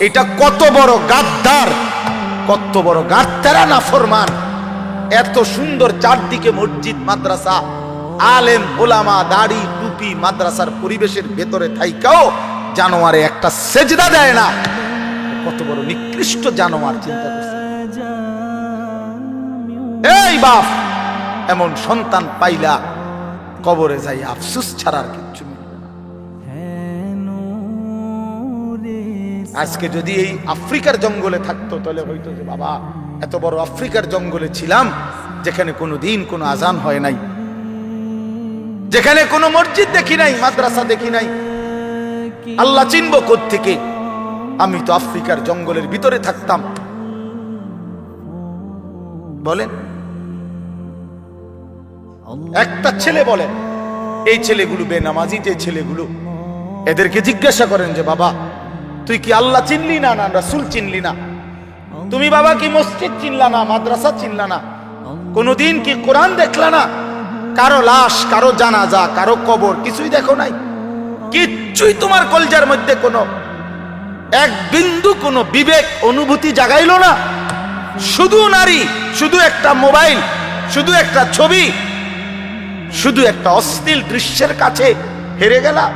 এটা কত বড় গাদ্দার, কত বড় গাদ্দারা নাফরমান। এত সুন্দর চারদিকে মসজিদ মাদ্রাসা, আলেম ওলামা, দাড়ি টুপি, মাদ্রাসার পরিবেশের ভেতরে থাইকাও জানোয়ারে একটা সেজদা দেয় না। কত বড় নিকৃষ্ট জানোয়ার, চিন্তা করছে। এই বাপ, এমন সন্তান পাইলা কবরে যাই আফসোস ছাড়ার কিচ্ছু মিলবে না। আজকে যদি এই আফ্রিকার জঙ্গলে থাকতো তাহলে হয়তো যে বাবা এত বড় আফ্রিকার জঙ্গলে ছিলাম, যেখানে কোনো দিন কোনো আজান হয় নাই, যেখানে কোনো মসজিদ দেখি নাই, মাদ্রাসা দেখি নাই, আল্লাহ চিনব কোত্থেকে? আমি তো আফ্রিকার জঙ্গলের ভিতরে থাকতাম। বলেন, একটা ছেলে বলেন, এই ছেলেগুলো বেনামাজি যে ছেলেগুলো, এদেরকে জিজ্ঞাসা করেন যে বাবা তুই কি আল্লাহ চিনলি না, না রাসূল চিনলি না? তুমি বাবা কি মসজিদ চিনলা না, মাদ্রাসা চিনলা না? কোনদিন কি কোরআন দেখলা না? কারো লাশ, কারো জানাজা, কারো কবর কিছুই দেখো নাই? কিচ্ছুই তোমার কলজার মধ্যে কোনো এক বিন্দু কোনো বিবেক অনুভূতি জাগাইলো না? শুধু নারী, শুধু একটা মোবাইল, শুধু একটা ছবি, শুধু একটা অশ্লীল দৃশ্যের কাছে হেরে গেলা।